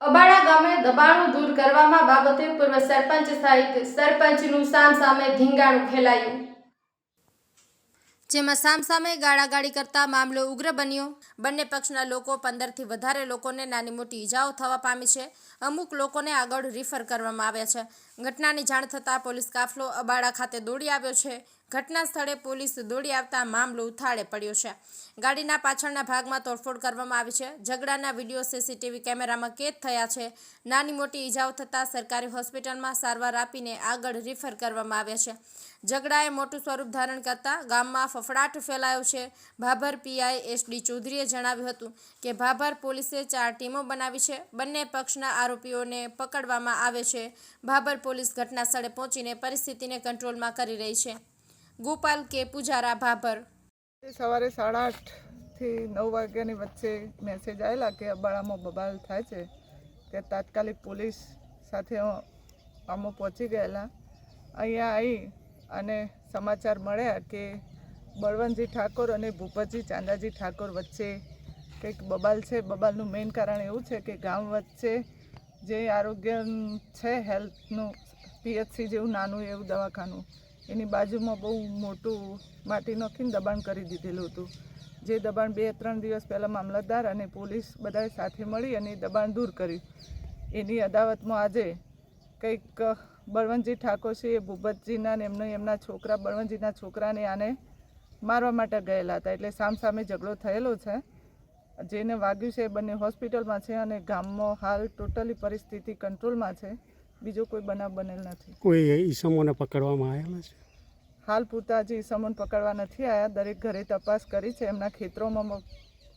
અબાડા ગામે દબાણો દૂર કરવામાં બાબતે પૂર્વ સરપંચ સહિત સરપંચનું સામસામે ધીંગાણું ખેલાયું, જેમાં સામસામે ગાળાગાળી કરતા મામલો ઉગ્ર બન્યો। બંને પક્ષના લોકો 15થી વધારે લોકોને નાની મોટી ઈજાઓ થવા પામી છે। અમુક લોકોને આગળ રિફર કરવામાં આવ્યા છે। ઘટનાની જાણ થતાં પોલીસ કાફલો અબાડા ખાતે દોડી આવ્યો છે। ઘટના સ્થળે પોલીસ દોડી આવતા મામલો ઉથાળે પડ્યો છે। ગાડીના પાછળના ભાગમાં તોડફોડ કરવામાં આવી છે। ઝઘડાના વિડીયો સીસીટીવી કેમેરામાં કેદ થયા છે। નાની મોટી ઈજાઓ થતાં સરકારી હોસ્પિટલમાં સારવાર આપીને આગળ રિફર કરવામાં આવ્યા છે। ઝઘડાએ મોટું સ્વરૂપ ધારણ કરતા ગામમાં ફફડાટ ફેલાયો છે। ભાભર પીઆઈ એસડી ચૌધરીએ જણાવ્યું હતું કે ભાભર પોલીસે 4 ટીમો બનાવી છે। બંને પક્ષના આરોપીઓને પકડવામાં આવે છે। ભાભર પોલીસ ઘટના સ્થળે પહોંચીને પરિસ્થિતિને કંટ્રોલમાં કરી રહી છે। ગોપાલ કે પૂજારા, ભાભર। સવારે 8:30 થી 9 વાગ્યાની વચ્ચે મેસેજ આવેલા કે અબાડામાં બબાલ થાય છે, તે તાત્કાલિક પોલીસ સાથે અમે પહોંચી ગયેલા। અહીંયા આવી અને સમાચાર મળ્યા કે બળવંતજી ઠાકોર અને ભૂપતજી ચાંદાજી ઠાકોર વચ્ચે કંઈક બબાલ છે। બબાલનું મેઇન કારણ એવું છે કે ગામ વચ્ચે જે આરોગ્ય છે, હેલ્થનું પીએચસી જેવું નાનું એવું દવાખાનું, એની બાજુમાં બહુ મોટું માટી નાખીને દબાણ કરી દીધેલું હતું। જે દબાણ 2-3 દિવસ પહેલાં મામલતદાર અને પોલીસ બધાએ સાથે મળી અને દબાણ દૂર કર્યું। એની અદાવતમાં આજે કંઈક બળવંતજી ઠાકોર છે એ ભૂપતજીના ને એમના છોકરા બળવંતજીના છોકરાને આને મારવા માટે ગયેલા હતા, એટલે સામસામે ઝઘડો થયેલો છે। જેને વાગ્યું છે એ બંને હોસ્પિટલમાં છે અને ગામમાં હાલ ટોટલી પરિસ્થિતિ કંટ્રોલમાં છે। બીજો કોઈ બનાવ બનેલ નથી। કોઈ ઈસમોને પકડવામાં આવેલા છે? હાલ પૂરતા હજી ઈસમોને પકડવા નથી આવ્યા। દરેક ઘરે તપાસ કરી છે, એમના ખેતરોમાં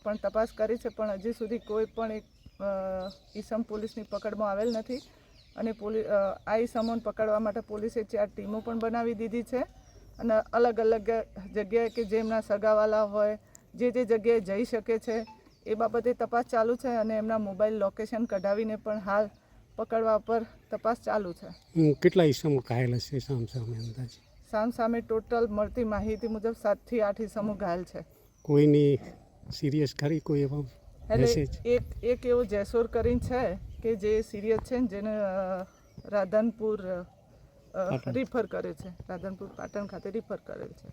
પણ તપાસ કરી છે, પણ હજી સુધી કોઈ પણ એક ઈસમ પોલીસની પકડમાં આવેલ નથી। અને આ ઈસમોને પકડવા માટે પોલીસે 4 ટીમો પણ બનાવી દીધી છે અને અલગ અલગ જગ્યાએ કે જેમના સગાવાલા હોય જે જગ્યાએ જઈ શકે છે એ બાબતે તપાસ ચાલુ છે અને એમના મોબાઈલ લોકેશન કઢાવીને પણ હાલ પકડવા પર તપાસ ચાલુ છે। કેટલા ઈસમો ઘાયલ છે સામસામે અંદાજે? સામસામે ટોટલ મળતી માહિતી મુજબ 7 થી 8 ઈસમો ઘાયલ છે। કોઈની સિરિયસ ખરી? કોઈ એવા એટલે એક એવો જેસોર કરીને છે કે જે સિરિયસ છે, જેને રાધનપુર રિફર કરે છે, રાધનપુર પાટણ ખાતે રિફર કરેલ છે।